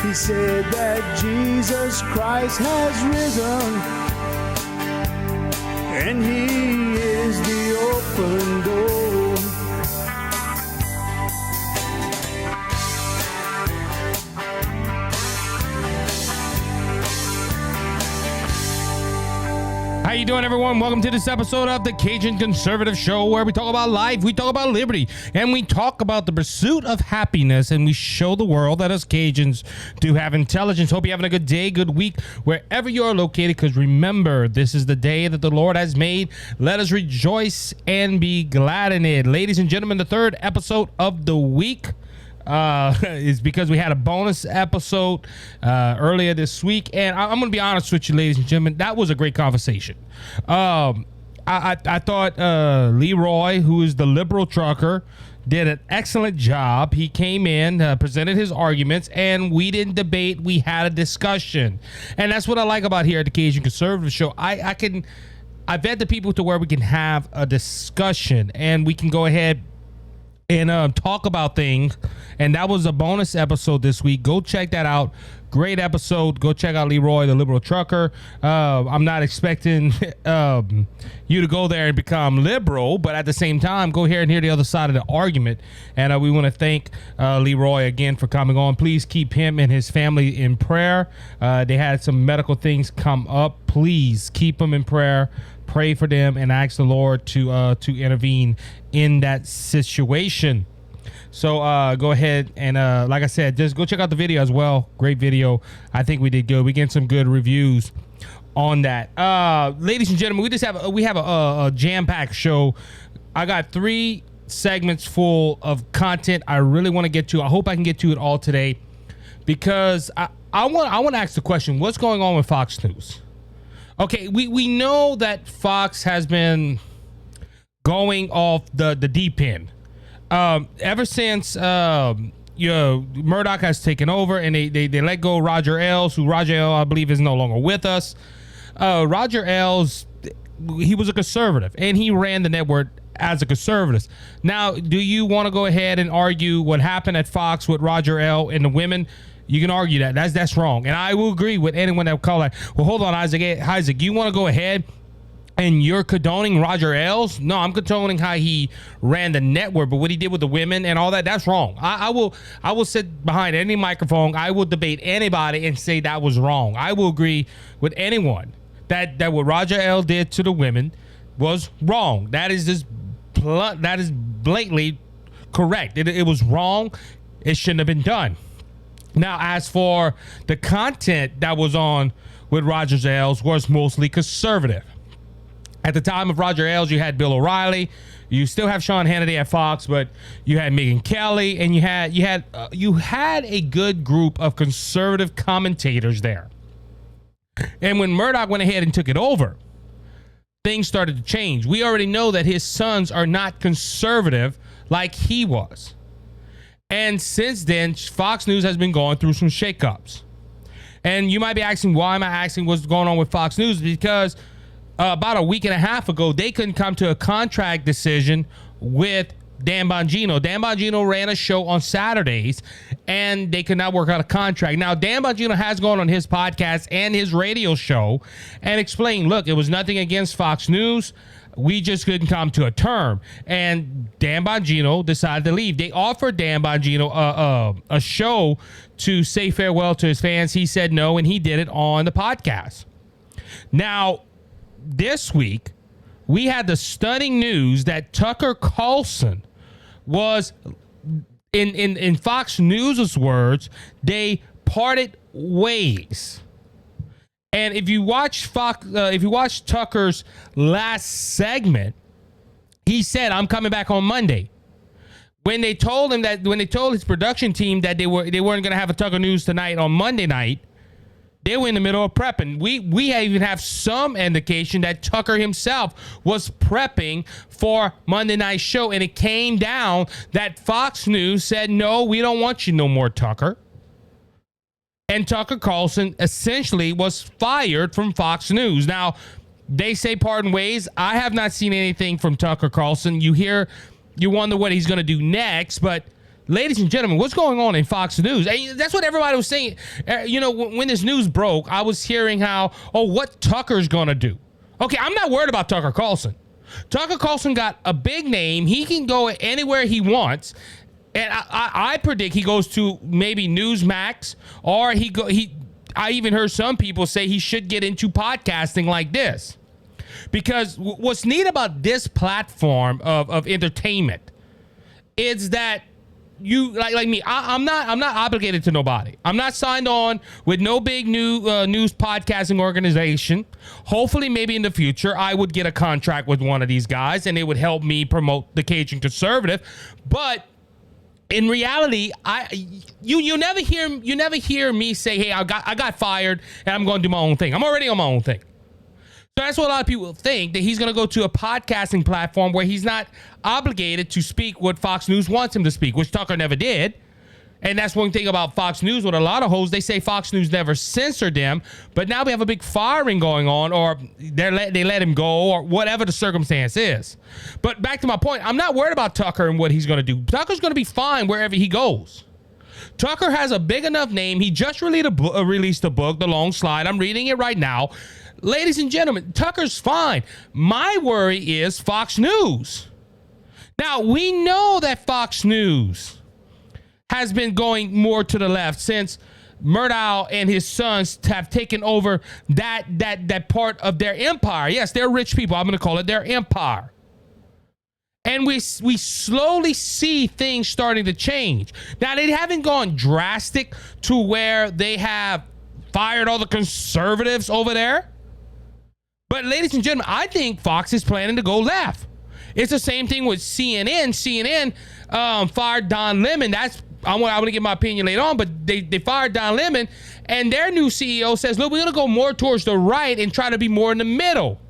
He said that Jesus Christ has risen, and he is the open door. How you doing, everyone? Welcome to this episode of the Cajun Conservative Show, where we talk about life, we talk about liberty, and we talk about the pursuit of happiness, and we show the world that us Cajuns do have intelligence. Hope you're having a good day, good week, wherever you are located, because remember, this is the day that the Lord has made. Let us rejoice and be glad in it. Ladies and gentlemen, the third episode of the week is because we had a bonus episode earlier this week, and I'm going to be honest with you, ladies and gentlemen, that was a great conversation. I thought Leroy, who is the liberal trucker, did an excellent job. He came in, presented his arguments, and we didn't debate. We had a discussion, and that's what I like about here at the Cajun Conservative Show. I vet the people to where we can have a discussion, and we can go ahead and talk about things. And that was a bonus episode this week. Go check that out. Great episode. Go check out Leroy, the liberal trucker. I'm not expecting you to go there and become liberal, but at the same time, go here and hear the other side of the argument. And we want to thank Leroy again for coming on. Please keep him and his family in prayer. They had some medical things come up. Please keep them in prayer. Pray for them and ask the Lord to intervene in that situation. So go ahead and like I said, just go check out the video as well. Great video. I think we did good. We get some good reviews on that. Ladies and gentlemen, we have a jam-packed show. I got 3 segments full of content I really want to get to. I hope I can get to it all today, because I want to ask the question: what's going on with Fox News? Okay, we know that Fox has been going off the deep end ever since Murdoch has taken over, and they let go Roger Ailes, who Roger Ailes, I believe, is no longer with us. Roger Ailes, he was a conservative, and he ran the network as a conservative. Now, do you want to go ahead and argue what happened at Fox with Roger Ailes and the women? You can argue that. That's wrong. And I will agree with anyone that will call that. Well, hold on, Isaac, you want to go ahead and you're condoning Roger Ailes? No, I'm condoning how he ran the network, but what he did with the women and all that, that's wrong. I will sit behind any microphone. I will debate anybody and say that was wrong. I will agree with anyone that what Roger Ailes did to the women was wrong. That is blatantly correct. It was wrong. It shouldn't have been done. Now, as for the content that was on with Roger Ailes, was mostly conservative. At the time of Roger Ailes, you had Bill O'Reilly, you still have Sean Hannity at Fox, but you had Megyn Kelly, and you had a good group of conservative commentators there. And when Murdoch went ahead and took it over, things started to change. We already know that his sons are not conservative like he was. And since then, Fox News has been going through some shakeups. And you might be asking, why am I asking what's going on with Fox News? Because about a week and a half ago, they couldn't come to a contract decision with Dan Bongino. Dan Bongino ran a show on Saturdays, and they could not work out a contract. Now, Dan Bongino has gone on his podcast and his radio show and explained, look, it was nothing against Fox News. We just couldn't come to a term. And Dan Bongino decided to leave. They offered Dan Bongino a show to say farewell to his fans. He said no, and he did it on the podcast. Now, this week, we had the stunning news that Tucker Carlson was, in Fox News' words, they parted ways. And if you watch Tucker's last segment, he said, "I'm coming back on Monday." When they told his production team that they weren't going to have a Tucker News tonight on Monday night, they were in the middle of prepping. We even have some indication that Tucker himself was prepping for Monday night's show, and it came down that Fox News said, "No, we don't want you no more, Tucker." And Tucker Carlson essentially was fired from Fox News. Now, they say parting ways. I have not seen anything from Tucker Carlson. You wonder what he's going to do next, but ladies and gentlemen, what's going on in Fox News? That's what everybody was saying. When this news broke, I was hearing what Tucker's going to do. Okay, I'm not worried about Tucker Carlson. Tucker Carlson got a big name. He can go anywhere he wants. And I predict he goes to maybe Newsmax, or I even heard some people say he should get into podcasting like this. Because what's neat about this platform of entertainment is that you like me. I'm not obligated to nobody. I'm not signed on with no big news podcasting organization. Hopefully, maybe in the future, I would get a contract with one of these guys, and it would help me promote the Cajun Conservative. But in reality, you never hear me say, "Hey, I got fired, and I'm going to do my own thing." I'm already on my own thing. So that's what a lot of people think, that he's going to go to a podcasting platform where he's not obligated to speak what Fox News wants him to speak, which Tucker never did. And that's one thing about Fox News with a lot of hosts. They say Fox News never censored them, but now we have a big firing going on, or they let him go, or whatever the circumstance is. But back to my point, I'm not worried about Tucker and what he's going to do. Tucker's going to be fine wherever he goes. Tucker has a big enough name. He just released a book, The Long Slide. I'm reading it right now. Ladies and gentlemen, Tucker's fine. My worry is Fox News. Now, we know that Fox News has been going more to the left since Murdoch and his sons have taken over that part of their empire. Yes, they're rich people. I'm going to call it their empire. And we slowly see things starting to change. Now, they haven't gone drastic to where they have fired all the conservatives over there. But ladies and gentlemen, I think Fox is planning to go left. It's the same thing with CNN. CNN fired Don Lemon. I'm going to get my opinion later on, but they fired Don Lemon, and their new CEO says, look, we're going to go more towards the right and try to be more in the middle.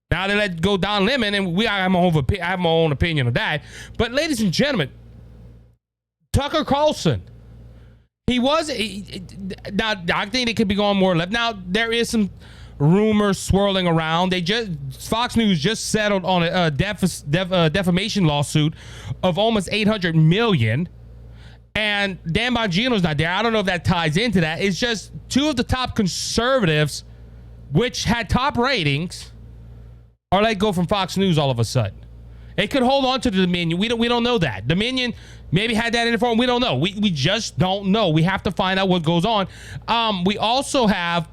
Now they let go Don Lemon, and I have my own opinion of that. But ladies and gentlemen, Tucker Carlson, now I think they could be going more left. Now there is some rumors swirling around. Fox News just settled on a defamation lawsuit of almost $800 million, and Dan Bongino's not there. I don't know if that ties into that. It's just two of the top conservatives, which had top ratings, are let go from Fox News all of a sudden. It could hold on to the Dominion. We don't know that. Dominion maybe had that in the form. We don't know. We just don't know. We have to find out what goes on. We also have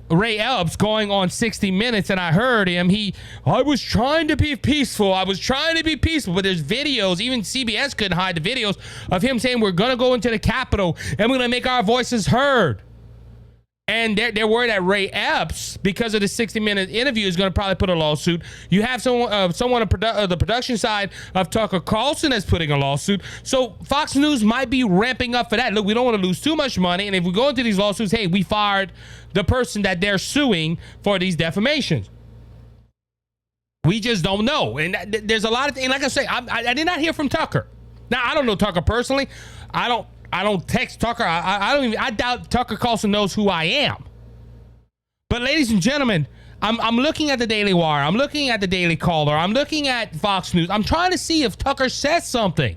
Ray Epps going on 60 Minutes, and I heard him. I was trying to be peaceful. But there's videos, even CBS couldn't hide the videos of him saying we're going to go into the Capitol and we're going to make our voices heard. And they're worried that Ray Epps, because of the 60-minute interview, is going to probably put a lawsuit. You have someone on the production side of Tucker Carlson that's putting a lawsuit. So Fox News might be ramping up for that. Look, we don't want to lose too much money. And if we go into these lawsuits, hey, we fired the person that they're suing for these defamations. We just don't know. And there's a lot of things. Like I say, I did not hear from Tucker. Now, I don't know Tucker personally. I don't text Tucker. I doubt Tucker Carlson knows who I am. But ladies and gentlemen, I'm looking at the Daily Wire. I'm looking at the Daily Caller. I'm looking at Fox News. I'm trying to see if Tucker says something.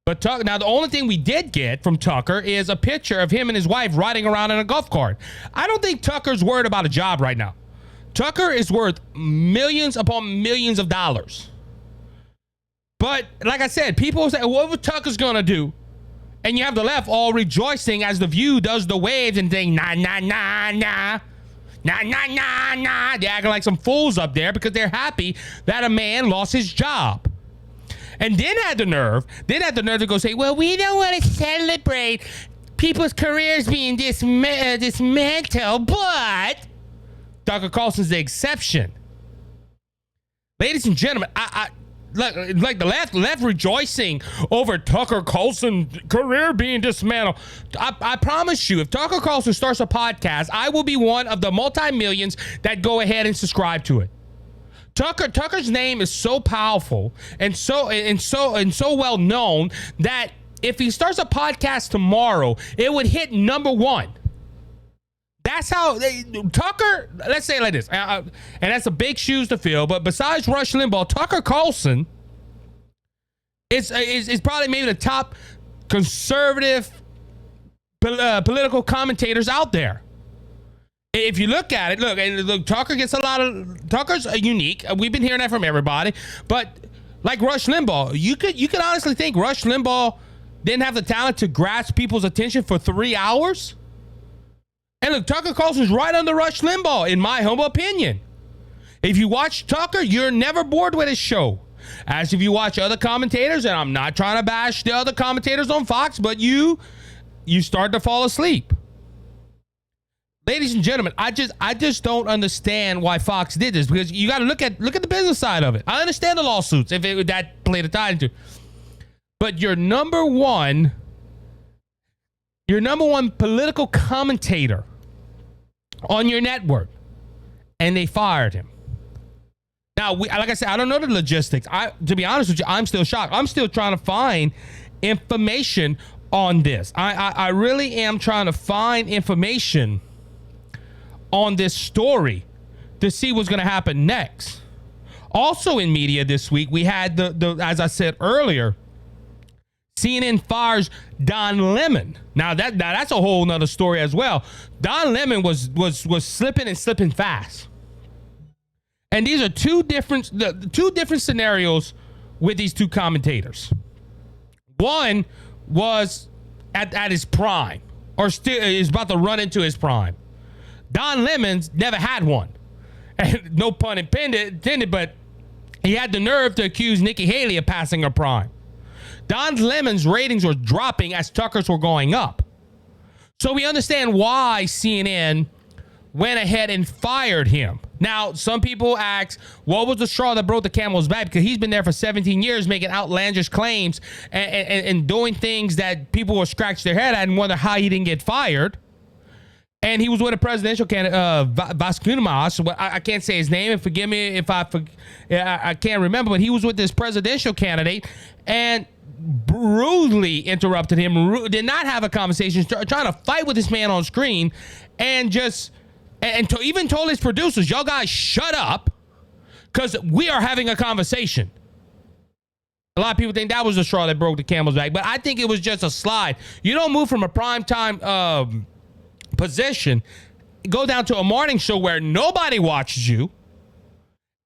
But now the only thing we did get from Tucker is a picture of him and his wife riding around in a golf cart. I don't think Tucker's worried about a job right now. Tucker is worth millions upon millions of dollars. But like I said, people say, what would Tucker's going to do? And you have the left all rejoicing as The View does the waves and saying, nah, nah, nah, nah. Nah, nah, nah, nah. They're acting like some fools up there because they're happy that a man lost his job. And then had the nerve to go say, well, we don't want to celebrate people's careers being dismantled, but Tucker Carlson's the exception. Ladies and gentlemen, like the left rejoicing over Tucker Carlson's career being dismantled. I promise you, if Tucker Carlson starts a podcast, I will be one of the multi-millions that go ahead and subscribe to it. Tucker's name is so powerful and so well known that if he starts a podcast tomorrow, it would hit number one. That's how Tucker, let's say it like this, and that's a big shoes to fill, but besides Rush Limbaugh, Tucker Carlson It's probably maybe the top conservative political commentators out there. If you look at it, look, Tucker gets Tucker's unique. We've been hearing that from everybody, but like Rush Limbaugh, you could honestly think Rush Limbaugh didn't have the talent to grasp people's attention for 3 hours. And look, Tucker Carlson's right under Rush Limbaugh, in my humble opinion. If you watch Tucker, you're never bored with his show. As if you watch other commentators, and I'm not trying to bash the other commentators on Fox, but you start to fall asleep. Ladies and gentlemen, I just don't understand why Fox did this, because you got to look at the business side of it. I understand the lawsuits if that played a tie into, but your number one political commentator on your network, and they fired him. Now, like I said, I don't know the logistics. To be honest with you, I'm still shocked. I'm still trying to find information on this. I really am trying to find information on this story to see what's going to happen next. Also in media this week, we had the as I said earlier, CNN fires Don Lemon. Now that's a whole nother story as well. Don Lemon was slipping and slipping fast. And these are two different scenarios with these two commentators. One was at his prime, or still is about to run into his prime. Don Lemon's never had one. And no pun intended, but he had the nerve to accuse Nikki Haley of passing her prime. Don Lemon's ratings were dropping as Tucker's were going up. So we understand why CNN went ahead and fired him. Now, some people ask, what was the straw that broke the camel's back? Because he's been there for 17 years making outlandish claims and doing things that people will scratch their head at and wonder how he didn't get fired. And he was with a presidential candidate, Vasconcelos. I can't say his name, and forgive me if I can't remember, but he was with this presidential candidate and brutally interrupted him, did not have a conversation, trying to fight with this man on screen, and even told his producers, y'all guys shut up, because we are having a conversation. A lot of people think that was the straw that broke the camel's back, but I think it was just a slide. You don't move from a primetime position, go down to a morning show where nobody watches you,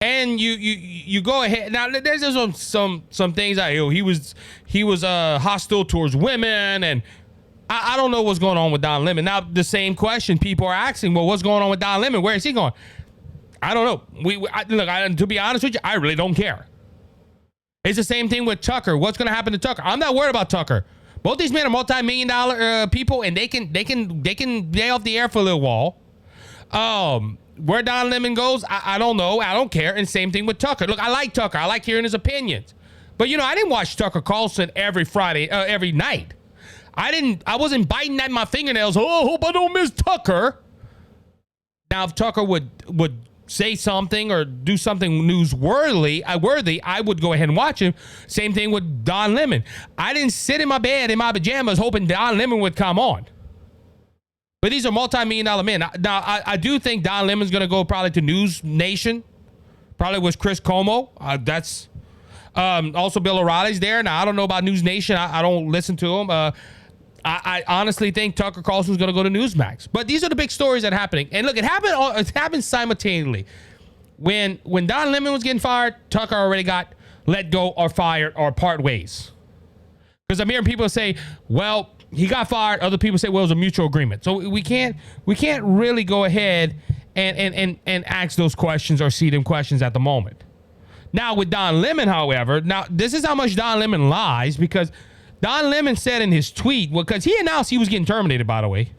and you go ahead. Now there's some things he was hostile towards women, and I don't know what's going on with Don Lemon. Now the same question people are asking, well, what's going on with Don Lemon? Where is he going? I don't know. To be honest with you, I really don't care. It's the same thing with Tucker. What's going to happen to Tucker? I'm not worried about Tucker. Both these men are multi-million-dollar people, and they can lay off the air for a little while. Where Don Lemon goes, I don't know. I don't care. And same thing with Tucker. Look, I like Tucker. I like hearing his opinions. But I didn't watch Tucker Carlson every Friday, every night. I wasn't biting at my fingernails. Oh, I hope I don't miss Tucker. Now, if Tucker would say something or do something newsworthy, I would go ahead and watch him. Same thing with Don Lemon. I didn't sit in my bed in my pajamas hoping Don Lemon would come on. But these are multi-million-dollar men. Now, I do think Don Lemon's going to go probably to News Nation, probably with Chris Cuomo. That's also Bill O'Reilly's there. Now, I don't know about News Nation. I don't listen to him. I honestly think Tucker Carlson's going to go to Newsmax. But these are the big stories that are happening. And look, it happened simultaneously. When Don Lemon was getting fired, Tucker already got let go or fired or part ways. Because I'm hearing people say, well, he got fired. Other people say, well, it was a mutual agreement. So we can't really go ahead and ask those questions or see them questions at the moment. Now with Don Lemon, however, this is how much Don Lemon lies, because Don Lemon said in his tweet, because he announced he was getting terminated, by the way.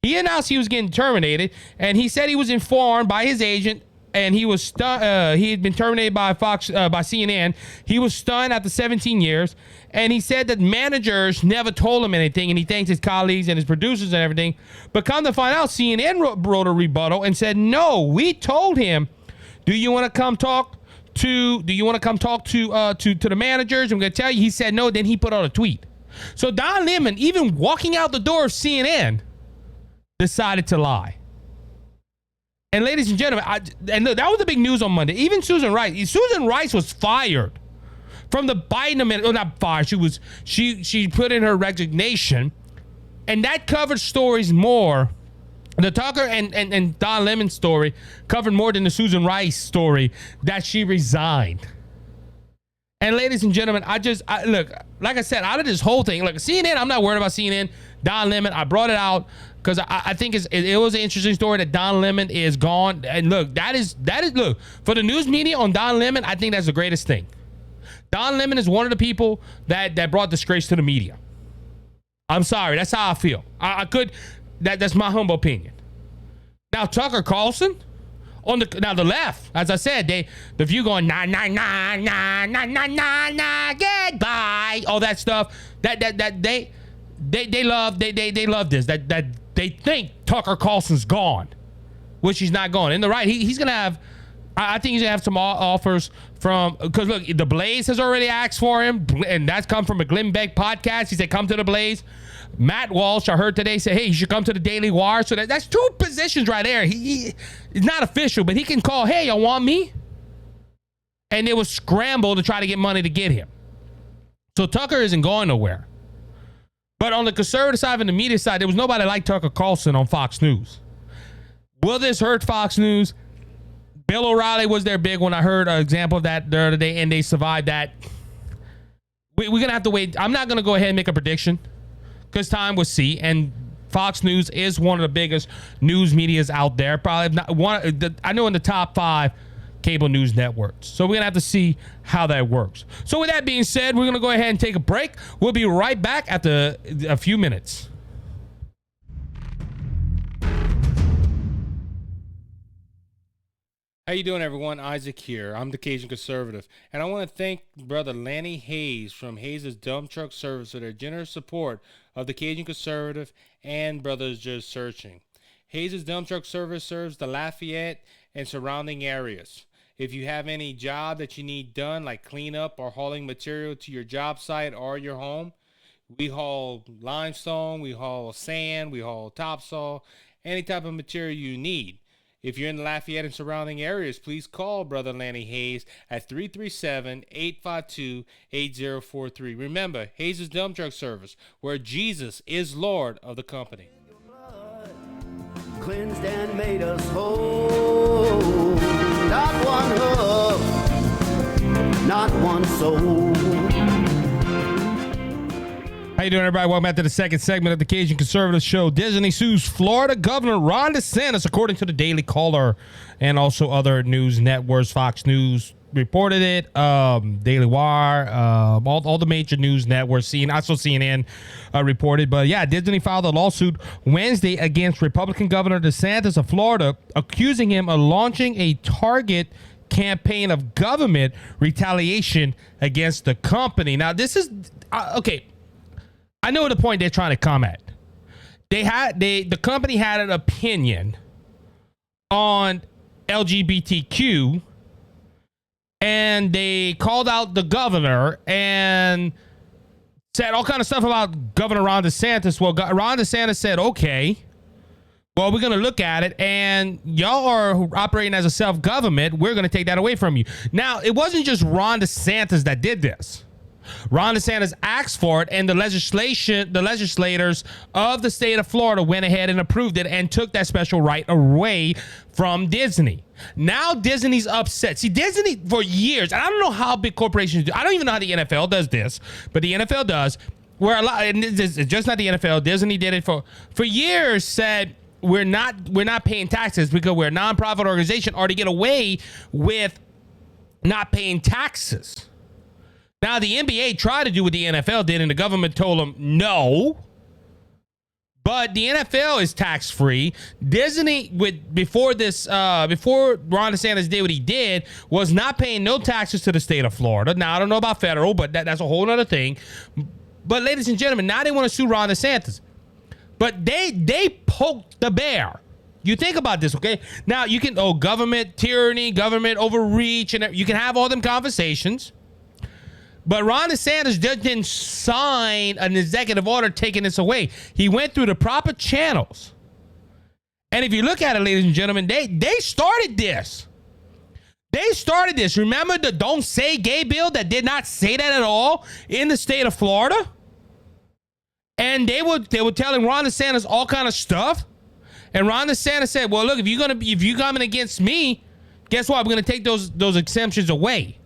He announced he was getting terminated, and he said he was informed by his agent, and he was he had been terminated by Fox, by CNN. He was stunned after 17 years, and he said that managers never told him anything, and he thanked his colleagues and his producers and everything. But come to find out, CNN wrote a rebuttal and said, no, we told him, do you want to come talk to the managers? I'm going to tell you. He said no. Then he put out a tweet. So Don Lemon, even walking out the door of CNN, decided to lie. And ladies and gentlemen, look, that was the big news on Monday. Even Susan Rice was fired from the Biden administration. Not fired. She put in her resignation, and that covered stories more. The Tucker and Don Lemon story covered more than the Susan Rice story that she resigned. And ladies and gentlemen, look, like I said, out of this whole thing, look, CNN, I'm not worried about CNN. Don Lemon, I brought it out because I think it was an interesting story that Don Lemon is gone. And look, that is look, for the news media on Don Lemon, I think that's the greatest thing. Don Lemon is one of the people that brought disgrace to the media. I'm sorry, that's how I feel. That's my humble opinion. Now Tucker Carlson on the left, as I said, the View going nah nah nah nah nah nah nah nah goodbye, all that stuff. They love this. That they think Tucker Carlson's gone, which he's not gone. In the right, he's gonna have. I think he's gonna have some offers from, because look, the Blaze has already asked for him, and that's come from a Glenn Beck podcast. He said, "Come to the Blaze." Matt Walsh, I heard today, say, "Hey, you should come to the Daily Wire." So that's two positions right there. He's not official, but he can call, "Hey, y'all want me?" And they will scramble to try to get money to get him. So Tucker isn't going nowhere. But on the conservative side and the media side, there was nobody like Tucker Carlson on Fox News. Will this hurt Fox News? Bill O'Reilly was their big one. I heard an example of that the other day, and they survived that. We're going to have to wait. I'm not going to go ahead and make a prediction because time will see. And Fox News is one of the biggest news medias out there. Probably not one. I know in the top 5 cable news networks. So we're going to have to see how that works. So with that being said, we're going to go ahead and take a break. We'll be right back after a few minutes. How you doing, everyone? Isaac here. I'm the Cajun Conservative, and I want to thank Brother Lanny Hayes from Hayes' Dump Truck Service for their generous support of the Cajun Conservative and Brothers Just Searching. Hayes' Dump Truck Service serves the Lafayette and surrounding areas. If you have any job that you need done, like cleanup or hauling material to your job site or your home, we haul limestone, we haul sand, we haul topsoil, any type of material you need. If you're in the Lafayette and surrounding areas, please call Brother Lanny Hayes at 337-852-8043. Remember, Hayes' Dump Truck Service, where Jesus is Lord of the company. Cleansed and made us whole. Not one hoof, not one soul. How you doing, everybody? Welcome back to the second segment of the Cajun Conservative Show. Disney sues Florida Governor Ron DeSantis, according to the Daily Caller and also other news networks. Fox News reported it, Daily Wire, all the major news networks, also CNN reported. But yeah, Disney filed a lawsuit Wednesday against Republican Governor DeSantis of Florida, accusing him of launching a target campaign of government retaliation against the company. Now, this is okay. I know the point they're trying to come at. The company had an opinion on LGBTQ, and they called out the governor and said all kind of stuff about Governor Ron DeSantis. Well, Ron DeSantis said, okay, well, we're going to look at it, and y'all are operating as a self-government. We're going to take that away from you. Now, it wasn't just Ron DeSantis that did this. Ron DeSantis asked for it, and the legislators of the state of Florida went ahead and approved it and took that special right away from Disney. Now Disney's upset. See, Disney for years, and I don't know how big corporations do. I don't even know how the NFL does this, but the NFL does. Where a lot, and it's just not the NFL. Disney did it for years. Said we're not paying taxes because we're a nonprofit organization, or to get away with not paying taxes. Now, the NBA tried to do what the NFL did, and the government told them no. But the NFL is tax-free. Disney, before Ron DeSantis did what he did, was not paying no taxes to the state of Florida. Now, I don't know about federal, but that's a whole other thing. But, ladies and gentlemen, now they want to sue Ron DeSantis. But they poked the bear. You think about this, okay? Now, you can, government tyranny, government overreach, and you can have all them conversations. But Ron DeSantis just didn't sign an executive order taking this away. He went through the proper channels. And if you look at it, ladies and gentlemen, they started this. They started this. Remember the Don't Say Gay bill that did not say that at all in the state of Florida? And they were telling Ron DeSantis all kind of stuff. And Ron DeSantis said, well, look, if you're coming against me, guess what? I'm going to take those exemptions away.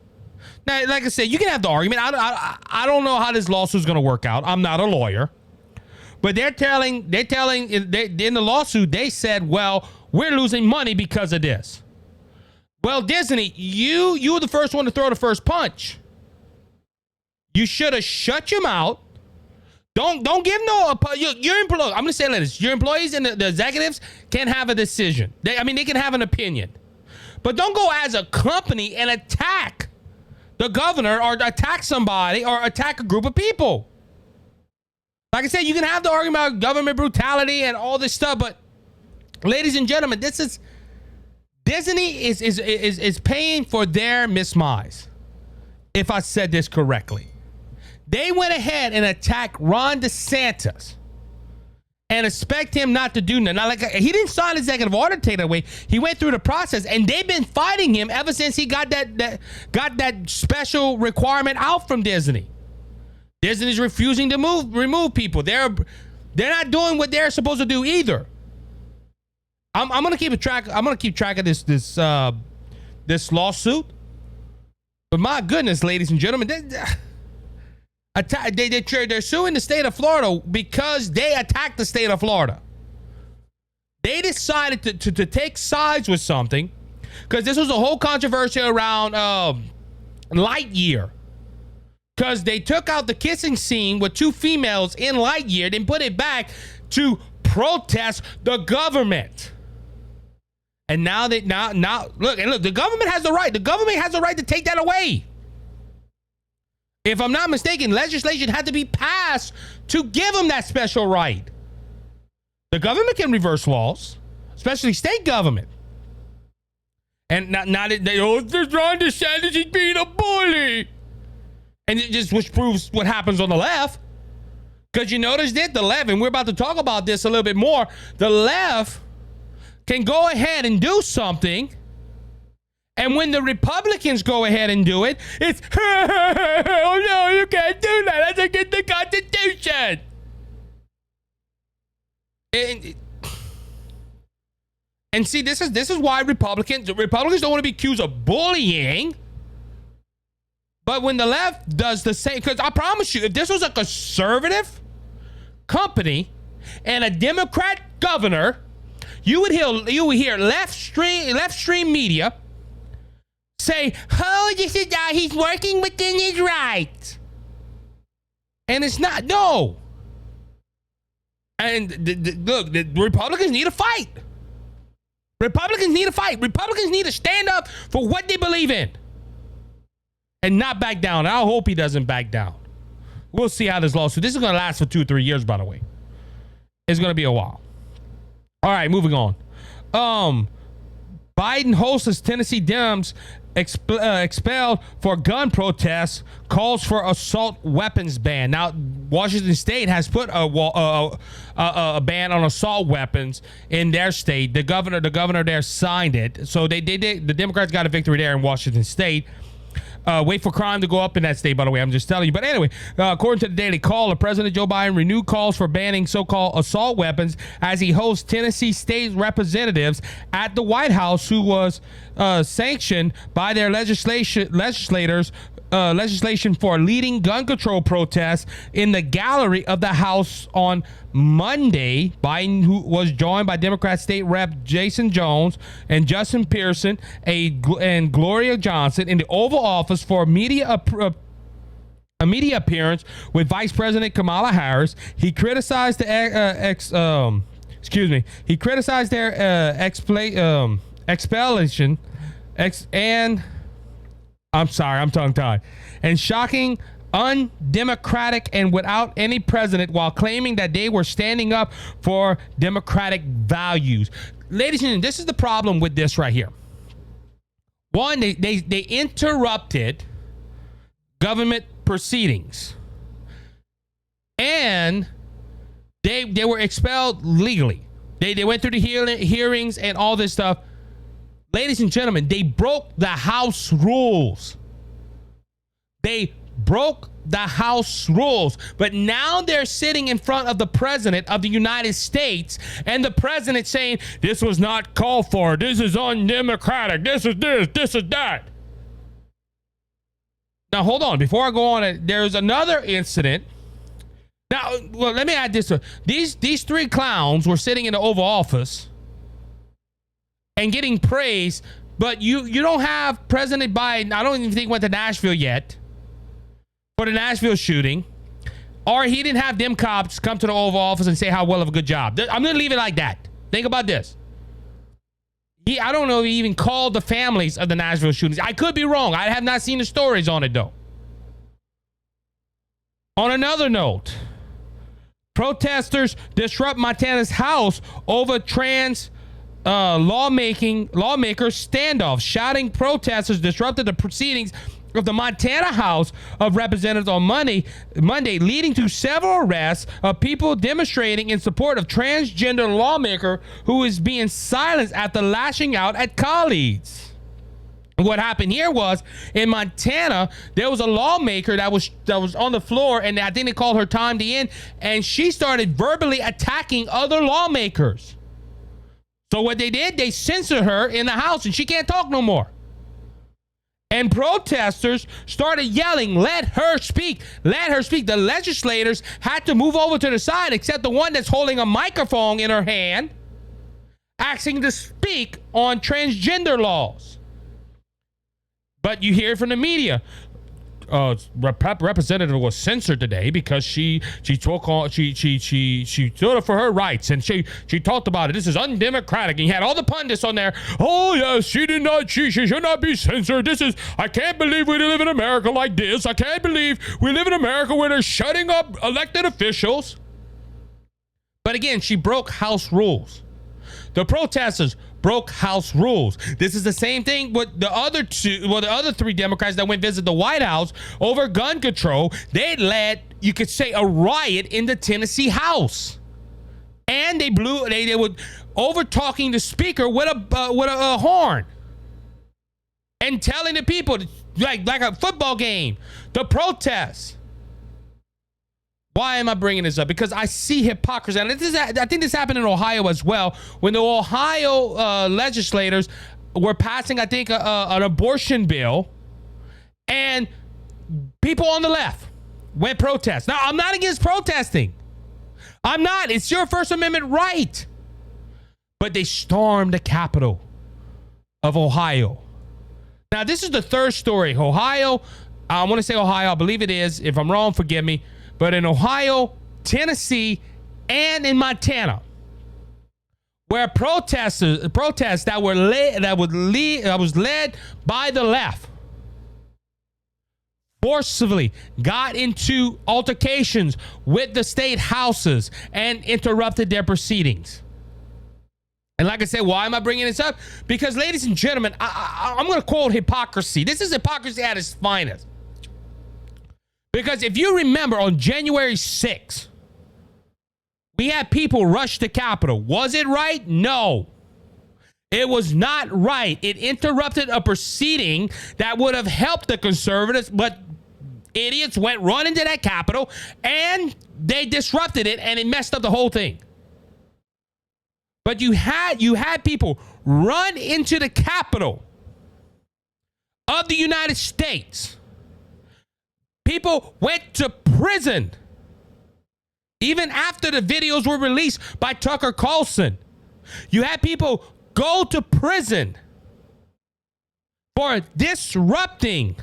Now, like I said, you can have the argument. I don't know how this lawsuit's going to work out. I'm not a lawyer. But they're telling in the lawsuit, they said, well, we're losing money because of this. Well, Disney, you were the first one to throw the first punch. You should have shut your mouth. Don't give your employees. I'm going to say like this. Your employees and the executives can have a decision. They can have an opinion. But don't go as a company and attack the governor or attack somebody or attack a group of people. Like I said, you can have the argument about government brutality and all this stuff, but ladies and gentlemen, Disney is paying for their mismise. If I said this correctly, they went ahead and attacked Ron DeSantis and expect him not to do nothing. Now, like, he didn't sign executive order to take it away. He went through the process, and they've been fighting him ever since he got that special requirement out from Disney. Disney's refusing to remove people. They're not doing what they're supposed to do either. I'm gonna keep track of this lawsuit. But my goodness, ladies and gentlemen, they're suing the state of Florida because they attacked the state of Florida. They decided to take sides with something because this was a whole controversy around Lightyear. Because they took out the kissing scene with two females in Lightyear, then put it back to protest the government. And now look, the government has the right. The government has the right to take that away. If I'm not mistaken, legislation had to be passed to give them that special right. The government can reverse laws, especially state government. And now that they're Ron DeSantis, he's being a bully. And which proves what happens on the left. Because you noticed it, the left, and we're about to talk about this a little bit more, the left can go ahead and do something, and when the Republicans go ahead and do it, it's, oh no, you can't do that. That's against the Constitution. And see, this is why Republicans don't want to be accused of bullying. But when the left does the same, because I promise you, if this was a conservative company and a Democrat governor, you would hear left stream media say, "Oh, this is he's working within his rights," and it's not. No. And look, the Republicans need to fight. Republicans need to fight. Republicans need to stand up for what they believe in. And not back down. I hope he doesn't back down. We'll see how this lawsuit. This is going to last for 2 or 3 years, by the way. It's going to be a while. All right, moving on. Biden hosts Tennessee Dems expelled for gun protests, calls for assault weapons ban. Now, Washington State has put a ban on assault weapons in their state. The governor there signed it. So they did. The Democrats got a victory there in Washington State. Wait for crime to go up in that state, by the way. I'm just telling you. But anyway, according to the Daily Caller, President Joe Biden renewed calls for banning so-called assault weapons as he hosts Tennessee state representatives at the White House, who was sanctioned by their legislation for leading gun control protests in the gallery of the House on Monday. Biden, who was joined by Democrat State Rep Jason Jones and Justin Pearson and Gloria Johnson in the Oval Office for a media appearance with Vice President Kamala Harris. He criticized their expulsion and I'm sorry, I'm tongue-tied. And shocking, undemocratic, and without any precedent, while claiming that they were standing up for democratic values. Ladies and gentlemen, this is the problem with this right here. One, they interrupted government proceedings. And they were expelled legally. They went through the hearings and all this stuff Ladies and gentlemen, they broke the House rules. They broke the House rules. But now they're sitting in front of the President of the United States, and the President saying, this was not called for. This is undemocratic. This is that. Now, hold on. Before I go on, there's another incident. Now, well, let me add this. These three clowns were sitting in the Oval Office and getting praise, but you don't have President Biden. I don't even think he went to Nashville yet for the Nashville shooting, or he didn't have them cops come to the Oval Office and say how well of a good job. I'm going to leave it like that. Think about this. I don't know if he even called the families of the Nashville shootings. I could be wrong. I have not seen the stories on it, though. On another note, protesters disrupt Montana's House over trans lawmakers standoff. Shouting protesters disrupted the proceedings of the Montana House of Representatives on Monday, leading to several arrests of people demonstrating in support of transgender lawmaker who is being silenced after lashing out at colleagues. What happened here was, in Montana, there was a lawmaker that was on the floor, and I think they called her time to end, and she started verbally attacking other lawmakers. So what they did, they censored her in the House, and she can't talk no more. And protesters started yelling, let her speak, let her speak. The legislators had to move over to the side, except the one that's holding a microphone in her hand, asking to speak on transgender laws. But you hear from the media, representative was censored today because she stood up for her rights, and she talked about it. This is undemocratic. And you had all the pundits on there. Oh yes, she should not be censored. I can't believe we live in America like this. I can't believe we live in America where they're shutting up elected officials. But again, she broke House rules. The protesters broke House rules. This is the same thing with the other three Democrats that went visit the White House over gun control. They led, you could say, a riot in the Tennessee House, and they were over talking the speaker with a horn and telling the people like a football game, the protests. Why am I bringing this up? Because I see hypocrisy. And I think this happened in Ohio as well, when the Ohio legislators were passing, I think, an abortion bill, and people on the left went protest. Now, I'm not against protesting. I'm not. It's your First Amendment right. But they stormed the Capitol of Ohio. Now, this is the third story. Ohio, I want to say Ohio. I believe it is. If I'm wrong, forgive me. But in Ohio, Tennessee, and in Montana, where protests that was led by the left forcibly got into altercations with the state houses and interrupted their proceedings. And like I said, why am I bringing this up? Because, ladies and gentlemen, I'm going to quote hypocrisy. This is hypocrisy at its finest. Because if you remember, on January 6th, we had people rush the Capitol. Was it right? No. It was not right. It interrupted a proceeding that would have helped the conservatives, but idiots went running to that Capitol, and they disrupted it, and it messed up the whole thing. But you had people run into the Capitol of the United States. People went to prison even after the videos were released by Tucker Carlson. You had people go to prison for disrupting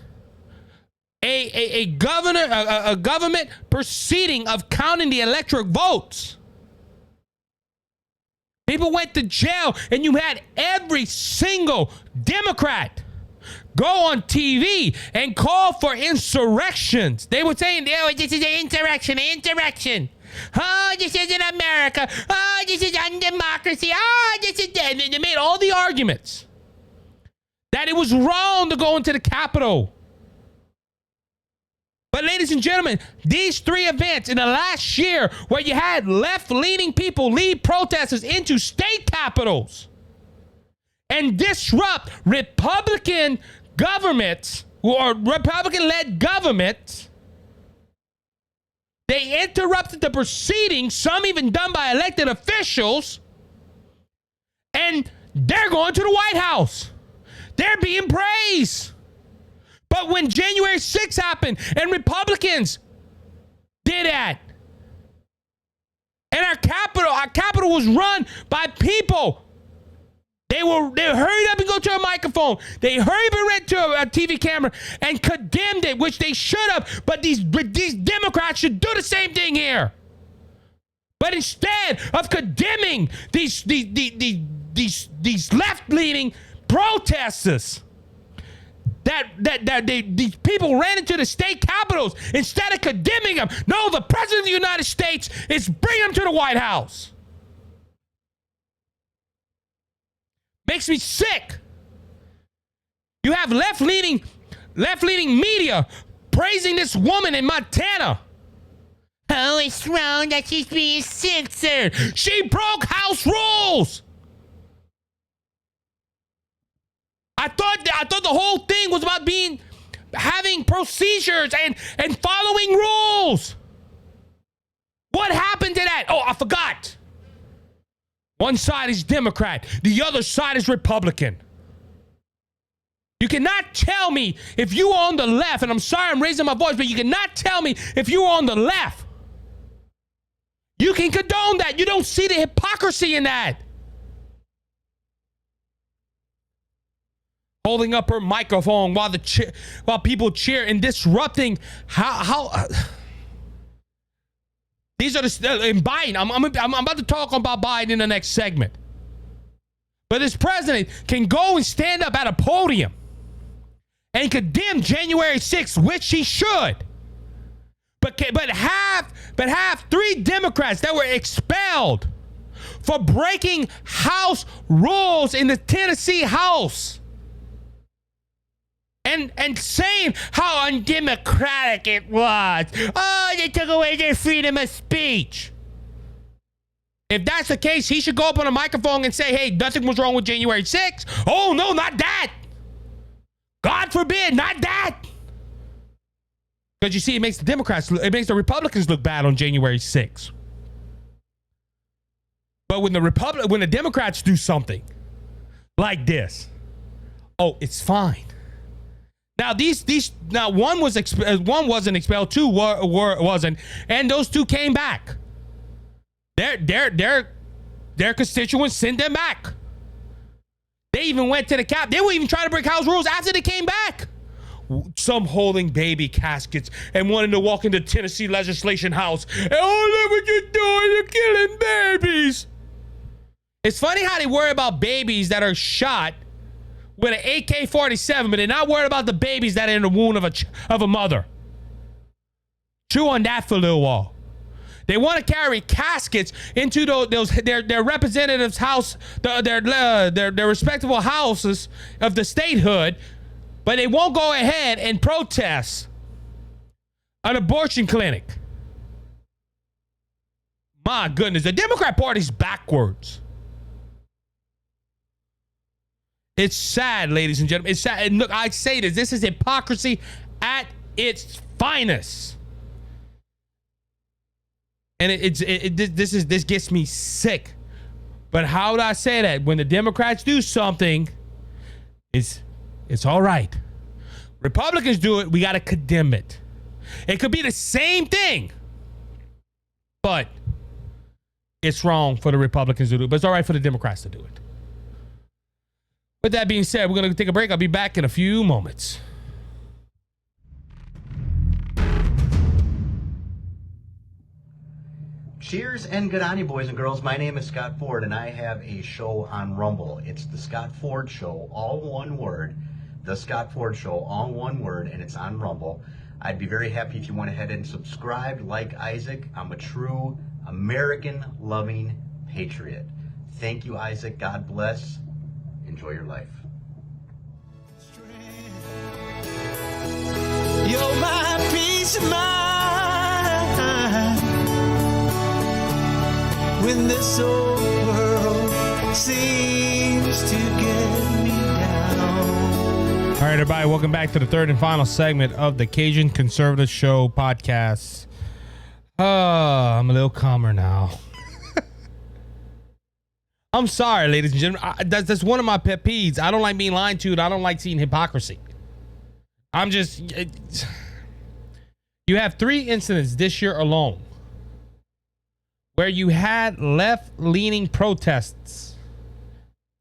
a government proceeding of counting the electoral votes. People went to jail, and you had every single Democrat go on TV and call for insurrections. They were saying, oh, this is an insurrection. Oh, this isn't America. Oh, this is undemocracy. Oh, this is dead. And they made all the arguments that it was wrong to go into the Capitol. But ladies and gentlemen, these three events in the last year, where you had left-leaning people lead protesters into state capitals, and disrupt Republican governments or Republican-led governments. They interrupted the proceedings, some even done by elected officials, and they're going to the White House. They're being praised. But when January 6th happened and Republicans did that, and our capital was run by people. They hurried up and go to a microphone. They hurried up and ran to a TV camera and condemned it, which they should have. But these Democrats should do the same thing here. But instead of condemning these left-leaning protesters, these people ran into the state capitals instead of condemning them. No, the president of the United States is bringing them to the White House. Makes me sick. You have left-leaning media praising this woman in Montana. Oh, it's wrong that she's being censored. She broke House rules. I thought the whole thing was about having procedures and following rules. What happened to that? Oh, I forgot. One side is Democrat, the other side is Republican. You cannot tell me if you are on the left, and I'm sorry I'm raising my voice, but you cannot tell me if you are on the left. You can condone that. You don't see the hypocrisy in that. Holding up her microphone while people cheer and disrupting how these are in Biden. I'm about to talk about Biden in the next segment. But this president can go and stand up at a podium and condemn January 6th, which he should. But have 3 Democrats that were expelled for breaking House rules in the Tennessee House. And saying how undemocratic it was. Oh, they took away their freedom of speech. If that's the case, he should go up on a microphone and say, hey, nothing was wrong with January 6th. Oh, no, not that. God forbid, not that. Because you see, it makes the Republicans look bad on January 6th. But when the Democrats do something like this, oh, it's fine. Now one wasn't expelled, 2 wasn't, and those 2 came back. Their constituents sent them back. They even went to the cap. They were even trying to break House rules after they came back. Some holding baby caskets and wanting to walk into Tennessee Legislation House. And, oh, look what you're doing! You're killing babies. It's funny how they worry about babies that are shot with an AK-47, but they're not worried about the babies that are in the womb of a mother. Chew on that for a little while. They want to carry caskets into their representatives' house, their respectable houses of the statehood, but they won't go ahead and protest an abortion clinic. My goodness, the Democrat Party's backwards. It's sad, ladies and gentlemen. It's sad. And look, I say this is hypocrisy at its finest. And this gets me sick. But how would I say that? When the Democrats do something, it's all right. Republicans do it, we got to condemn it. It could be the same thing, but it's wrong for the Republicans to do it. But it's all right for the Democrats to do it. With that being said, we're going to take a break. I'll be back in a few moments. Cheers and good on you, boys and girls. My name is Scott Ford, and I have a show on Rumble. It's the Scott Ford Show, all one word. The Scott Ford Show, all one word, and it's on Rumble. I'd be very happy if you went ahead and subscribed, like Isaac. I'm a true American-loving patriot. Thank you, Isaac. God bless. Enjoy your life. You're my peace of mind when this old world seems to get right, everybody, welcome back to the third and final segment of the Cajun Conservative Show podcast. I'm a little calmer now. I'm sorry, ladies and gentlemen. That's one of my pet peeves. I don't like being lied to, and I don't like seeing hypocrisy. You have 3 incidents this year alone where you had left-leaning protests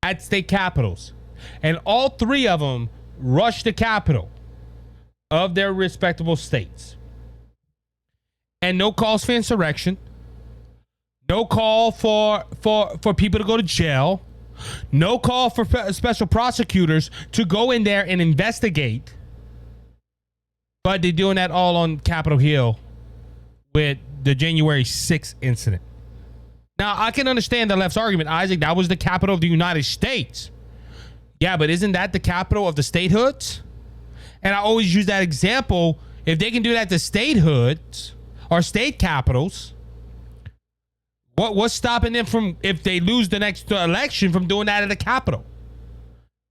at state capitals, and all 3 of them rushed the capital of their respectable states. And no calls for insurrection, no call for people to go to jail, no call for special prosecutors to go in there and investigate. But they're doing that all on Capitol Hill with the January 6th incident. Now, I can understand the left's argument, Isaac. That was the capital of the United States. Yeah, but isn't that the capital of the statehoods? And I always use that example. If they can do that to statehoods or state capitals, what's stopping them from, if they lose the next election, from doing that at the capital?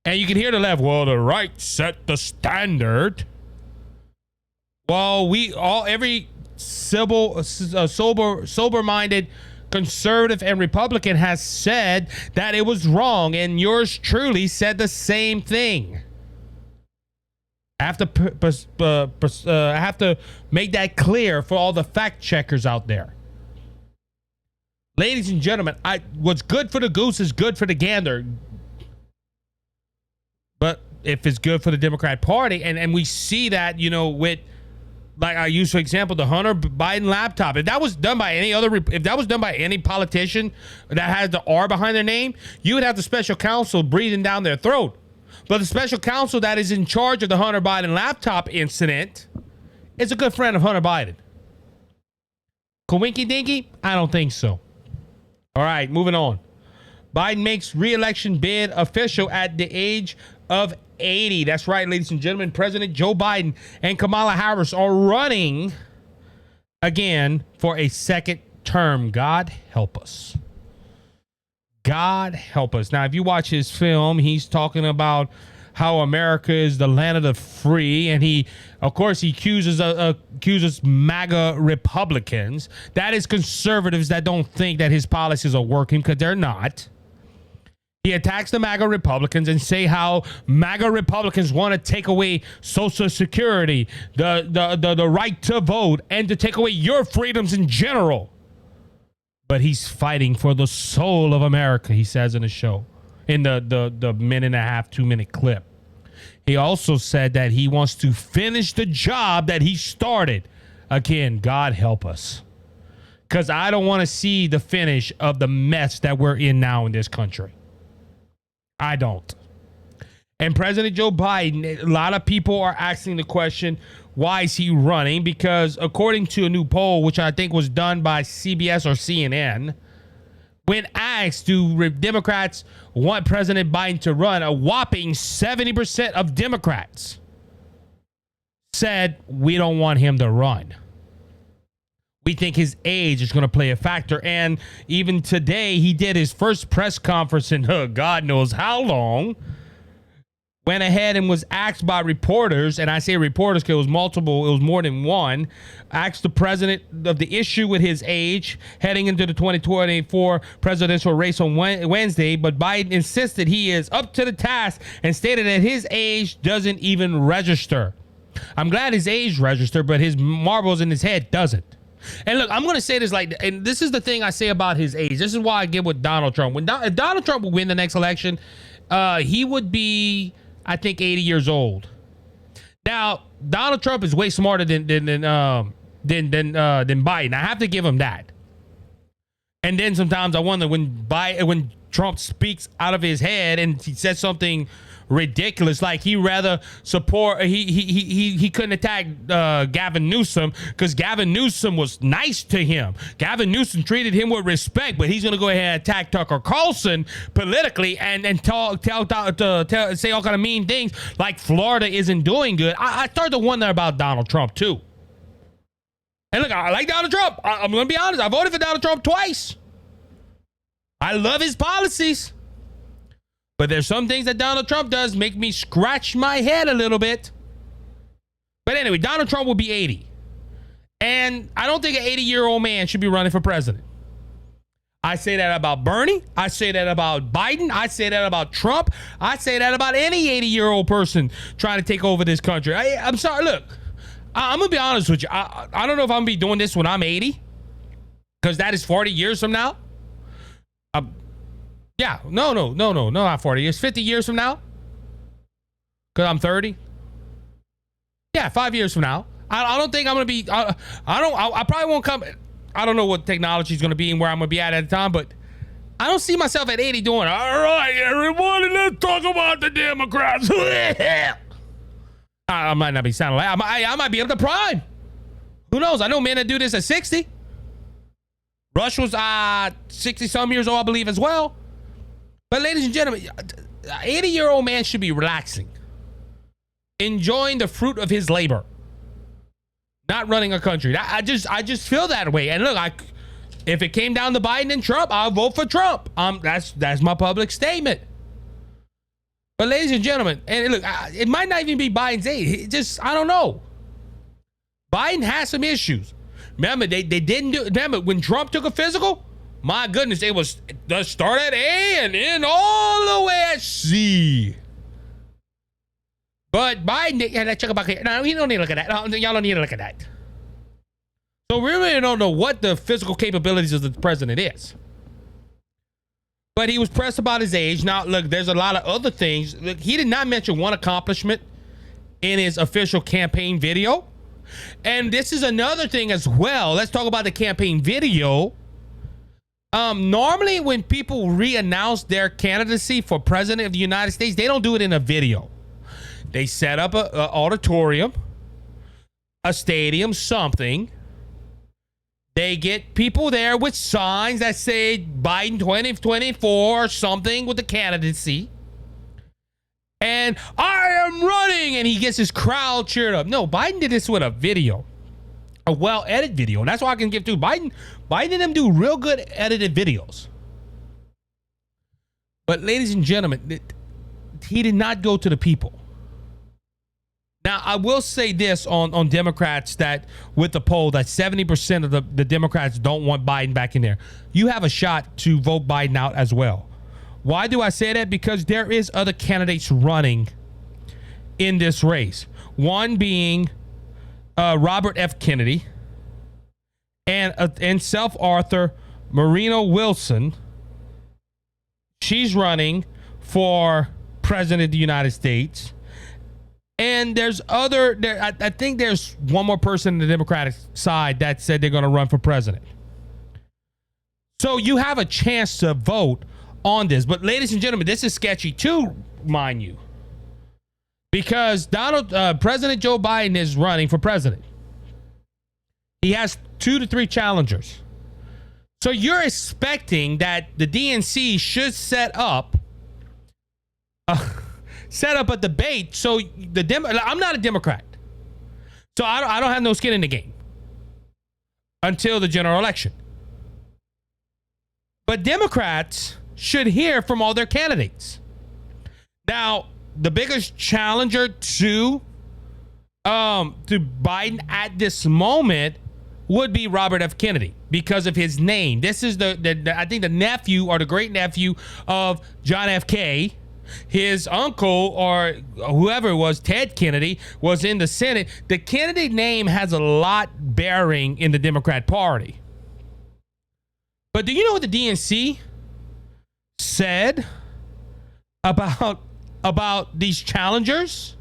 And you can hear the left, well, the right set the standard. Well, every sober-minded conservative and Republican has said that it was wrong, and yours truly said the same thing. I have to make that clear for all the fact checkers out there. Ladies and gentlemen, what's good for the goose is good for the gander. But if it's good for the Democrat Party, and we see that, with, like I use for example, the Hunter Biden laptop. If that was done by any politician that has the R behind their name, you would have the special counsel breathing down their throat. But the special counsel that is in charge of the Hunter Biden laptop incident is a good friend of Hunter Biden. Coinky dinky? I don't think so. All right, moving on. Biden makes re-election bid official at the age of 80. That's right, ladies and gentlemen. President Joe Biden and Kamala Harris are running again for a second term. God help us. God help us. Now, if you watch his film, he's talking about how America is the land of the free, and he accuses MAGA Republicans, that is conservatives that don't think that his policies are working, because they're not. He attacks the MAGA Republicans and say how MAGA Republicans want to take away Social Security, the right to vote, and to take away your freedoms in general. But he's fighting for the soul of America, he says in the show, in the minute and a half, 2-minute clip. He also said that he wants to finish the job that he started. Again, God help us. Because I don't want to see the finish of the mess that we're in now in this country. I don't. And President Joe Biden, a lot of people are asking the question, why is he running? Because according to a new poll, which I think was done by CBS or CNN, when asked, do Democrats want President Biden to run, a whopping 70% of Democrats said, we don't want him to run. We think his age is going to play a factor. And even today, he did his first press conference in God knows how long. Went ahead and was asked by reporters, and I say reporters because it was multiple, it was more than one, asked the president of the issue with his age heading into the 2024 presidential race on Wednesday, but Biden insisted he is up to the task and stated that his age doesn't even register. I'm glad his age registered, but his marbles in his head doesn't. And look, I'm going to say this and this is the thing I say about his age. This is why I get with Donald Trump. If Donald Trump would win the next election, he would be, I think, 80 years old. Now, Donald Trump is way smarter than Biden. I have to give him that. And then sometimes I wonder when Trump speaks out of his head and he says something ridiculous, like he rather support, he couldn't attack Gavin Newsom because Gavin Newsom was nice to him. Gavin Newsom treated him with respect, but he's going to go ahead and attack Tucker Carlson politically and say all kind of mean things like Florida isn't doing good. I start to wonder about Donald Trump too. And look, I like Donald Trump. I'm going to be honest. I voted for Donald Trump twice. I love his policies. But there's some things that Donald Trump does make me scratch my head a little bit. But anyway, Donald Trump will be 80. And I don't think an 80-year-old man should be running for president. I say that about Bernie. I say that about Biden. I say that about Trump. I say that about any 80-year-old person trying to take over this country. I'm sorry. Look, I'm going to be honest with you. I don't know if I'm going to be doing this when I'm 80, because that is 40 years from now. Yeah, no, not 40 years. 50 years from now, because I'm 30. Yeah, 5 years from now. I don't think I'm going to be, I probably won't come. I don't know what technology is going to be and where I'm going to be at the time, but I don't see myself at 80 doing, all right, everybody, let's talk about the Democrats. I might not be sounding like, I might be up to prime. Who knows? I know men that do this at 60. Rush was 60 some years old, I believe, as well. But ladies and gentlemen, an 80-year-old man should be relaxing, enjoying the fruit of his labor, not running a country. I just feel that way. And look, if it came down to Biden and Trump, I'll vote for Trump. That's my public statement. But ladies and gentlemen, and look, it might not even be Biden's age. I don't know. Biden has some issues. Remember, they didn't do. Remember when Trump took a physical? My goodness, it was the start at A and end all the way at C. But Biden, let's check about here. No, we don't need to look at that. No, y'all don't need to look at that. So we really don't know what the physical capabilities of the president is. But he was pressed about his age. Now, look, there's a lot of other things. Look, he did not mention one accomplishment in his official campaign video. And this is another thing as well. Let's talk about the campaign video. Normally, when people re-announce their candidacy for president of the United States, they don't do it in a video. They set up an auditorium, a stadium, something. They get people there with signs that say Biden 2024 or something with the candidacy. And I am running, and he gets his crowd cheered up. No, Biden did this with a video, a well-edited video. And that's why I can give to Biden and them do real good edited videos. But ladies and gentlemen, he did not go to the people. Now, I will say this on Democrats, that with the poll that 70% of the Democrats don't want Biden back in there. You have a shot to vote Biden out as well. Why do I say that? Because there is other candidates running in this race. One being Robert F. Kennedy and self-author Marina Wilson. She's running for president of the United States. And there's I think there's one more person on the Democratic side that said they're going to run for president. So you have a chance to vote on this. But ladies and gentlemen, this is sketchy too, mind you. Because President Joe Biden is running for president. He has 2 to 3 challengers. So you're expecting that the DNC should set up a debate. So I'm not a Democrat, so I don't have no skin in the game until the general election. But Democrats should hear from all their candidates. Now, the biggest challenger to Biden at this moment would be Robert F. Kennedy because of his name. This is I think the nephew or the great nephew of John F. K. His uncle or whoever it was, Ted Kennedy, was in the Senate. The Kennedy name has a lot bearing in the Democrat Party. But do you know what the DNC said about these challengers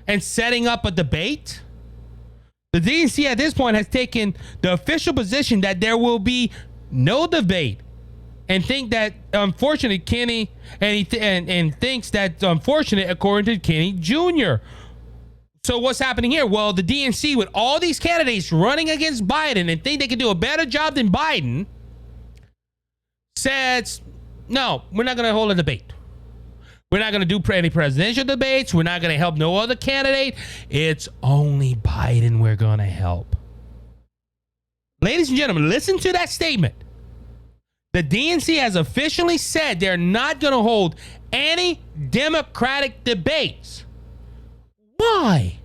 and setting up a debate? The DNC at this point has taken the official position that there will be no debate, and think that unfortunately Kenny and thinks that unfortunate according to Kenny Jr. So what's happening here? Well, the DNC with all these candidates running against Biden and think they can do a better job than Biden says, no, we're not going to hold a debate. We're not going to do any presidential debates. We're not going to help no other candidate. It's only Biden we're going to help. Ladies and gentlemen, listen to that statement. The DNC has officially said they're not going to hold any Democratic debates. Why?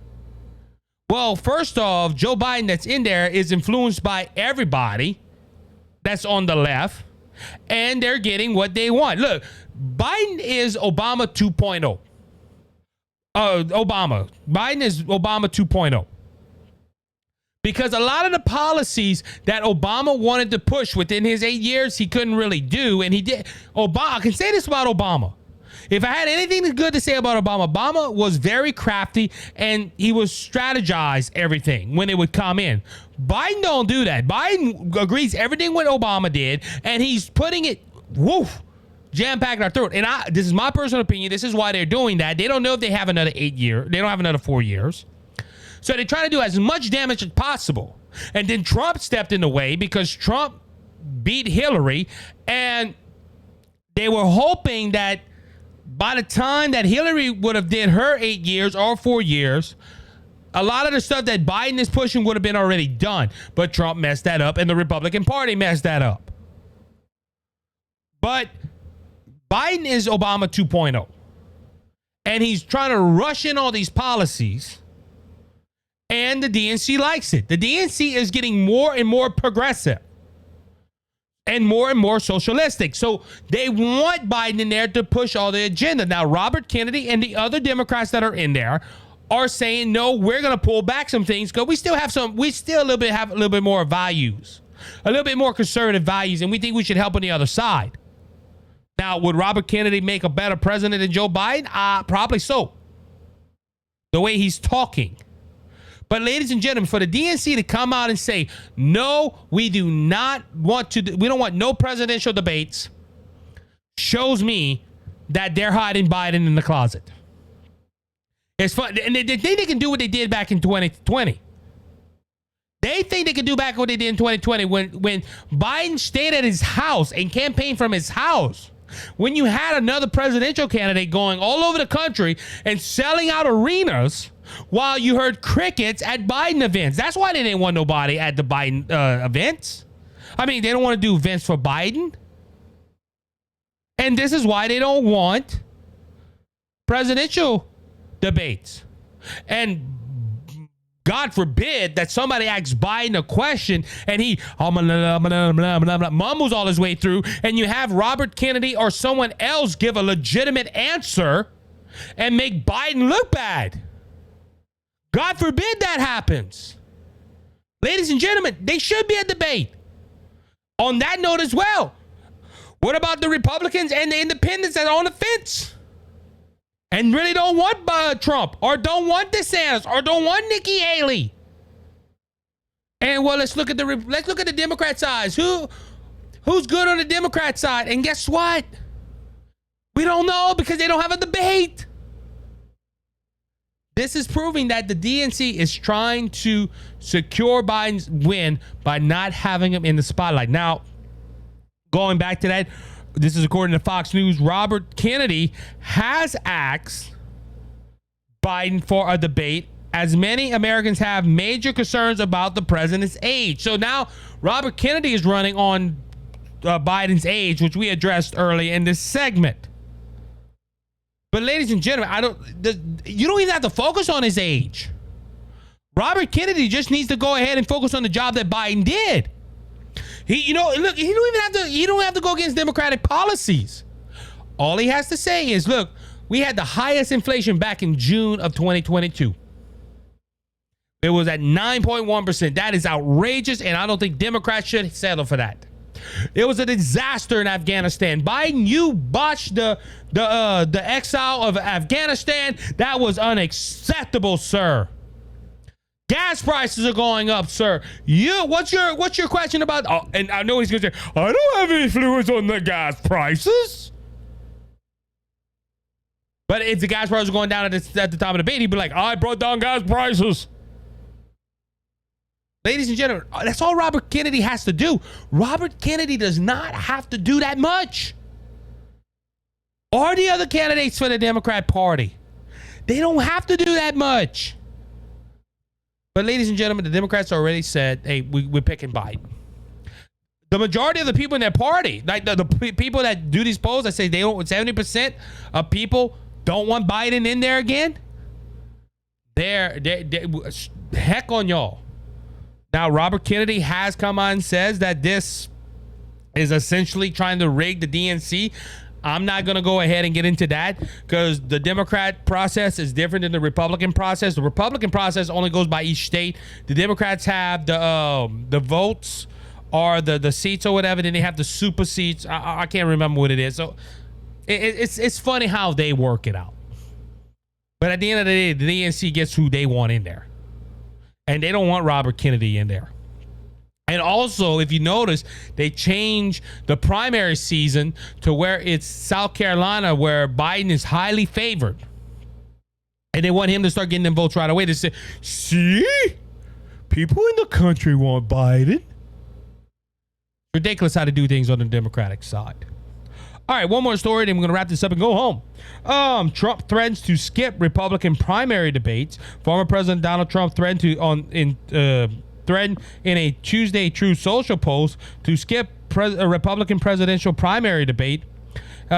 Well, first off, Joe Biden that's in there is influenced by everybody that's on the left, and they're getting what they want. Look, Biden is Obama 2.0. Biden is Obama 2.0. Because a lot of the policies that Obama wanted to push within his 8 years, he couldn't really do, and he did. I can say this about Obama. If I had anything good to say about Obama, Obama was very crafty, and he was strategize everything when it would come in. Biden don't do that. Biden agrees everything what Obama did, and he's putting it, jam-packed in our throat. And this is my personal opinion. This is why they're doing that. They don't know if they have another 8 year. They don't have another 4 years. So they try to do as much damage as possible. And then Trump stepped in the way because Trump beat Hillary, and they were hoping that by the time that Hillary would have did her 8 years or 4 years, a lot of the stuff that Biden is pushing would have been already done. But Trump messed that up, and the Republican Party messed that up. But Biden is Obama 2.0. And he's trying to rush in all these policies. And the DNC likes it. The DNC is getting more and more progressive and more socialistic. So they want Biden in there to push all the agenda. Now, Robert Kennedy and the other Democrats that are in there are saying, no, we're going to pull back some things because we still have a little bit more values, a little bit more conservative values, and we think we should help on the other side. Now, would Robert Kennedy make a better president than Joe Biden? Probably so. The way he's talking. But ladies and gentlemen, for the DNC to come out and say, no, we don't want no presidential debates, shows me that they're hiding Biden in the closet. It's fun. And they think they can do what they did back in 2020. They think they can do back what they did in 2020 when Biden stayed at his house and campaigned from his house. When you had another presidential candidate going all over the country and selling out arenas while you heard crickets at Biden events. That's why they didn't want nobody at the Biden events. I mean, they don't want to do events for Biden. And this is why they don't want presidential debates. And God forbid that somebody asks Biden a question and he mumbles all his way through, and you have Robert Kennedy or someone else give a legitimate answer and make Biden look bad. God forbid that happens. Ladies and gentlemen, they should be a debate. On that note as well, what about the Republicans and the independents that are on the fence and really don't want Trump or don't want DeSantis or don't want Nikki Haley? And well, let's look at the Democrat side. Who's good on the Democrat side? And guess what? We don't know because they don't have a debate. This is proving that the DNC is trying to secure Biden's win by not having him in the spotlight. Now, going back to that, this is according to Fox News, Robert Kennedy has asked Biden for a debate, as many Americans have major concerns about the president's age. So now Robert Kennedy is running on Biden's age, which we addressed early in this segment. But ladies and gentlemen, you don't even have to focus on his age. Robert Kennedy just needs to go ahead and focus on the job that Biden did. He don't have to go against Democratic policies. All he has to say is, look, we had the highest inflation back in June of 2022. It was at 9.1%. That is outrageous, and I don't think Democrats should settle for that. It was a disaster in Afghanistan. Biden, you botched the exile of Afghanistan. That was unacceptable, sir. Gas prices are going up, sir. What's your question about? Oh, and I know he's going to say, I don't have any influence on the gas prices. But if the gas prices are going down at the time of the debate, he'd be like, I brought down gas prices. Ladies and gentlemen, that's all Robert Kennedy has to do. Robert Kennedy does not have to do that much. Or the other candidates for the Democrat Party. They don't have to do that much. But ladies and gentlemen, the Democrats already said, hey, we're picking Biden. The majority of the people in their party, like the people that do these polls, that say they don't, 70% of people don't want Biden in there again. They're heck on y'all. Now, Robert Kennedy has come on and says that this is essentially trying to rig the DNC. I'm not going to go ahead and get into that because the Democrat process is different than the Republican process. The Republican process only goes by each state. The Democrats have the votes or the seats or whatever. Then they have the super seats. I can't remember what it is. So it's funny how they work it out. But at the end of the day, the DNC gets who they want in there. And they don't want Robert Kennedy in there. And also, if you notice, they changed the primary season to where it's South Carolina, where Biden is highly favored. And they want him to start getting them votes right away. They say, see? People in the country want Biden. Ridiculous how to do things on the Democratic side. All right, one more story, then we're going to wrap this up and go home. Trump threatens to skip Republican primary debates. Former President Donald Trump threatened in a Tuesday Truth Social post to skip a Republican presidential primary debate.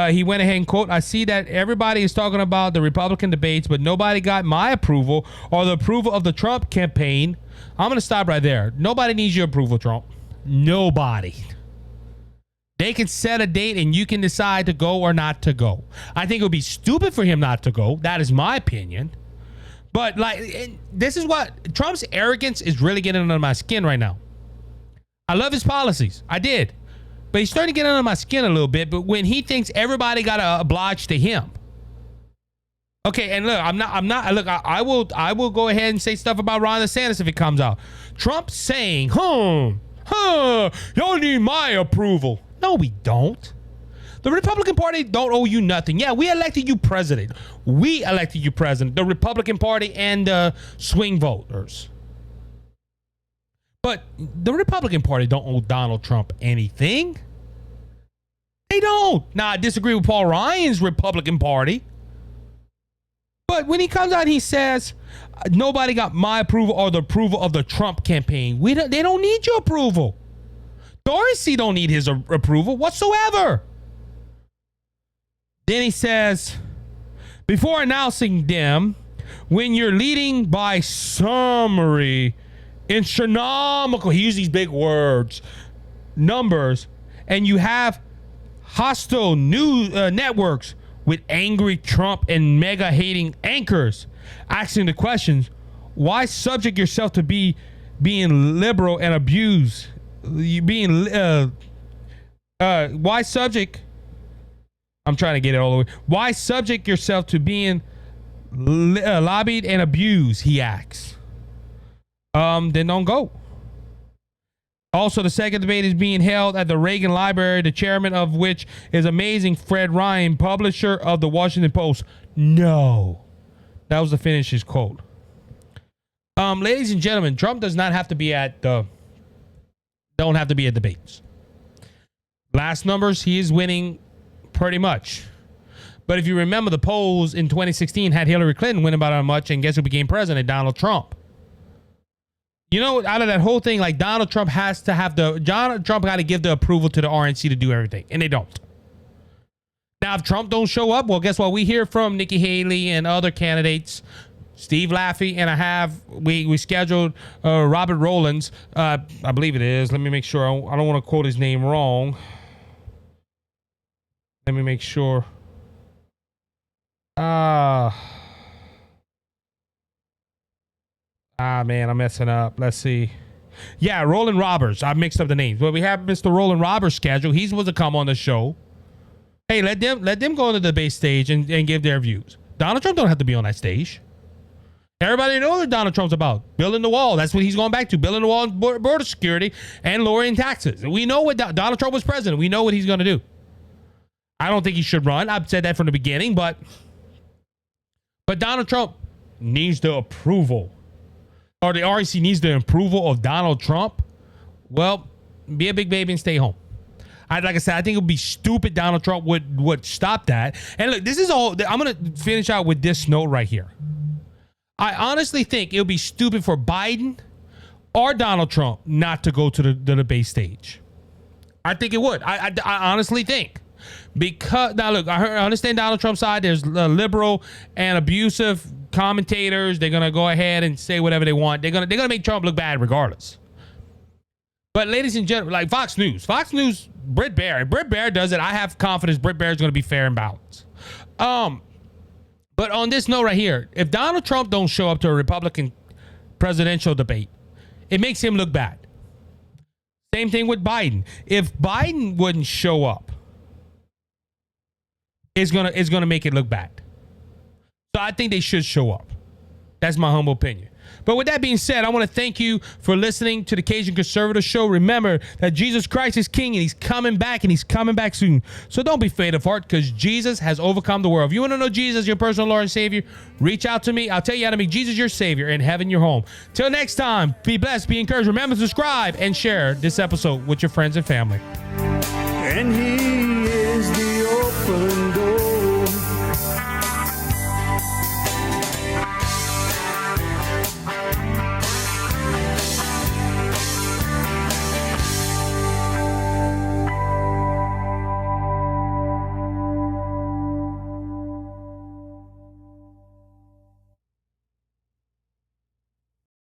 He went ahead and quote, "I see that everybody is talking about the Republican debates, but nobody got my approval or the approval of the Trump campaign." I'm going to stop right there. Nobody needs your approval, Trump. Nobody. They can set a date and you can decide to go or not to go. I think it would be stupid for him not to go. That is my opinion. But like, this is what Trump's arrogance is really getting under my skin right now. I love his policies. I did. But he's starting to get under my skin a little bit. But when he thinks everybody got to oblige to him. Okay, and look, I will go ahead and say stuff about Ron DeSantis if it comes out. Trump saying, y'all need my approval. No, we don't. The Republican Party don't owe you nothing. Yeah, we elected you president. We elected you president. The Republican Party and the swing voters. But the Republican Party don't owe Donald Trump anything. They don't. Now, I disagree with Paul Ryan's Republican Party. But when he comes out and he says, nobody got my approval or the approval of the Trump campaign, they don't need your approval. Dorsey don't need his approval whatsoever. Then he says, before announcing them, when you're leading by summary, astronomical, he used these big words, numbers, and you have hostile news networks with angry Trump and mega hating anchors asking the questions, why subject yourself to being liberal and abuse? Why subject? I'm trying to get it all the way. Why subject yourself to being lobbied and abused? He asks. Then don't go. Also, the second debate is being held at the Reagan Library, the chairman of which is amazing Fred Ryan, publisher of the Washington Post. No. That was to finish his quote. Ladies and gentlemen, Trump does not have to be at debates. Last numbers, he is winning pretty much. But if you remember, the polls in 2016 had Hillary Clinton winning by that much, and guess who became president? Donald Trump. You know, out of that whole thing, like Donald Trump got to give the approval to the RNC to do everything, and they don't. Now, if Trump don't show up, well, guess what? We hear from Nikki Haley and other candidates, Steve Laffey, and we scheduled Robert Rowlands. I believe it is. Let me make sure. I don't want to quote his name wrong. Let me make sure. Man, I'm messing up. Let's see. Yeah, Roland Roberts. I mixed up the names. But we have Mr. Roland Roberts scheduled. He's supposed to come on the show. Hey, let them go on the debate stage and give their views. Donald Trump don't have to be on that stage. Everybody knows what Donald Trump's about. Building the wall. That's what he's going back to. Building the wall and border security and lowering taxes. We know what Donald Trump was president. We know what he's going to do. I don't think he should run. I've said that from the beginning, but Donald Trump needs the approval, or the RNC needs the approval of Donald Trump. Well, be a big baby and stay home. Like I said, I think it would be stupid Donald Trump would stop that. And look, this is all. I'm going to finish out with this note right here. I honestly think it would be stupid for Biden or Donald Trump not to go to the debate stage. I think it would. I honestly think. Because now look, I understand Donald Trump's side. There's liberal and abusive commentators. They're gonna go ahead and say whatever they want. They're gonna make Trump look bad regardless. But ladies and gentlemen, like Fox News, Britt Baer does it. I have confidence Britt Baer is gonna be fair and balanced. But on this note right here, if Donald Trump don't show up to a Republican presidential debate, it makes him look bad. Same thing with Biden. If Biden wouldn't show up, it's gonna make it look bad. So I think they should show up. That's my humble opinion. But with that being said, I want to thank you for listening to the Cajun Conservative Show. Remember that Jesus Christ is King and he's coming back, and he's coming back soon. So don't be faint of heart, because Jesus has overcome the world. If you want to know Jesus, your personal Lord and Savior, reach out to me. I'll tell you how to make Jesus your Savior and heaven your home. Till next time, be blessed, be encouraged. Remember to subscribe and share this episode with your friends and family. And he